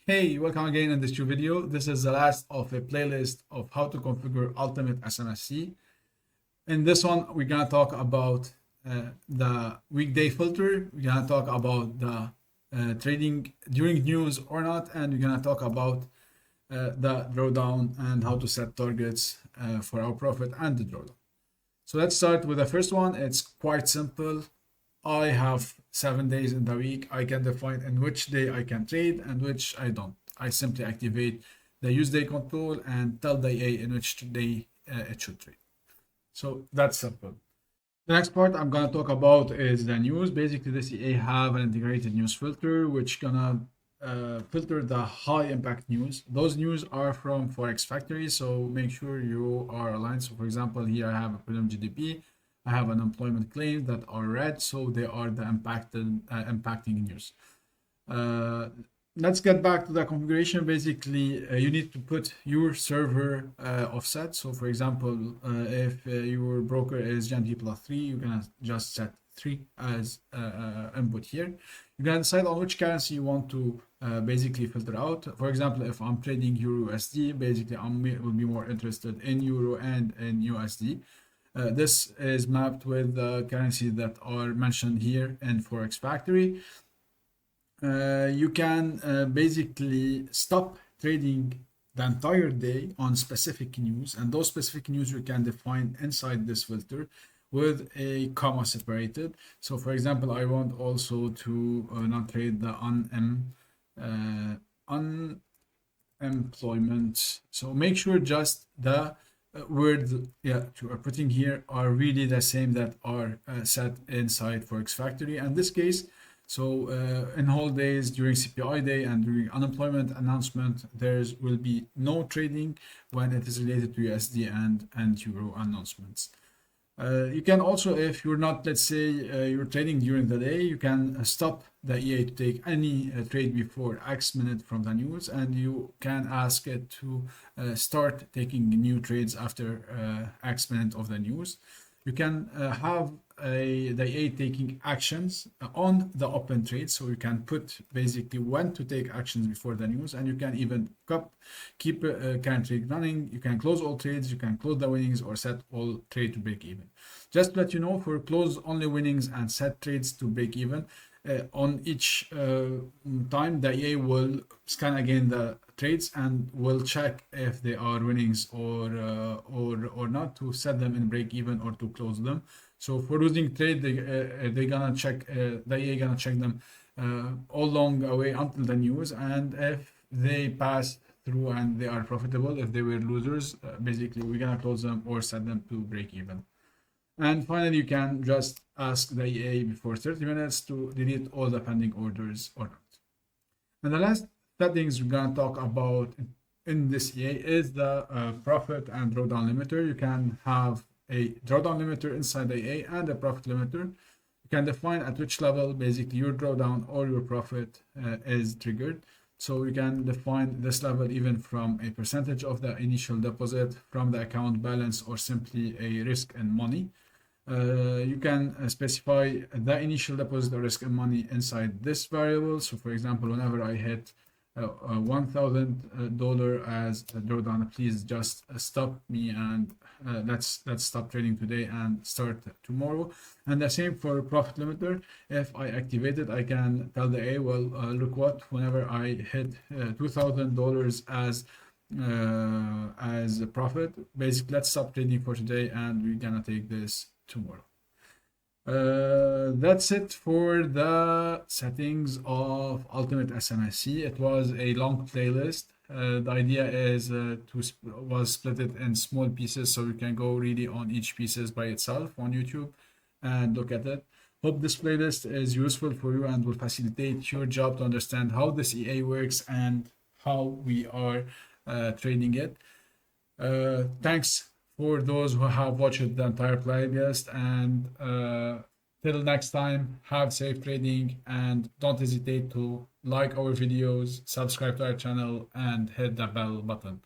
Hey, welcome again in this new video. This is the last of a playlist of how to configure Ultimate SMC. In this one, we're gonna talk about the weekday filter. We're gonna talk about the trading during news or not, and we're gonna talk about the drawdown and how to set targets for our profit and the drawdown. So let's start with the first one. It's quite simple. I have 7 days in the week. I can define in which day I can trade and which I don't. I simply activate the use day control and tell the EA in which day it should trade. So that's simple. The next part I'm gonna talk about is the news. Basically, this EA have an integrated news filter which gonna filter the high impact news. Those news are from Forex Factory, so make sure you are aligned. So for example, here I have a prelim GDP. I have unemployment claims that are red, so they are the impacting news. Let's get back to the configuration. Basically, you need to put your server offset. So for example, if your broker is GNP plus 3, you're gonna just set 3 as input here. You're gonna decide on which currency you want to basically filter out. For example, if I'm trading Euro USD, basically I will be more interested in Euro and in USD. This is mapped with the currencies that are mentioned here in Forex Factory. You can basically stop trading the entire day on specific news, and those specific news you can define inside this filter with a comma separated. So for example, I want also to not trade the unemployment. So make sure just the words you are putting here are really the same that are set inside Forex Factory. In this case, so in holidays, during CPI day and during unemployment announcement, there will be no trading when it is related to USD and Euro announcements. You can also, if you're not, let's say you're trading during the day, you can stop the EA to take any trade before X minute from the news, and you can ask it to start taking new trades after X minute of the news. You can have the EA taking actions on the open trade, so you can put basically when to take actions before the news, and you can even keep current trade running. You can close all trades, you can close the winnings or set all trade to break even. Just to let you know, for close only winnings and set trades to break even, on each time the EA will scan again the trades and will check if they are winnings or not, to set them in break even or to close them. So for losing trade, they gonna check the EA gonna check them all along the way until the news, and if they pass through and they are profitable, if they were losers, basically we're gonna close them or set them to break even. And finally, you can just ask the EA before 30 minutes to delete all the pending orders or not. And the last settings we're going to talk about in this EA is the profit and drawdown limiter. You can have a drawdown limiter inside the EA and a profit limiter. You can define at which level basically your drawdown or your profit is triggered. So you can define this level even from a percentage of the initial deposit, from the account balance, or simply a risk in money. You can specify the initial deposit or risk in money inside this variable. So for example, whenever I hit $1,000 as a drawdown, please just stop me and let's stop trading today and start tomorrow. And the same for profit limiter. If I activate it, I can tell the A, well, look what, whenever I hit $2,000 as a profit, basically let's stop trading for today and we're gonna take this tomorrow. That's it for the settings of Ultimate SMC. It was a long playlist. The idea is was split it in small pieces, so you can go really on each pieces by itself on YouTube and look at it. Hope this playlist is useful for you and will facilitate your job to understand how this EA works and how we are trading it. Thanks for those who have watched the entire playlist, and till next time, have safe trading, and don't hesitate to like our videos, subscribe to our channel, and hit the bell button.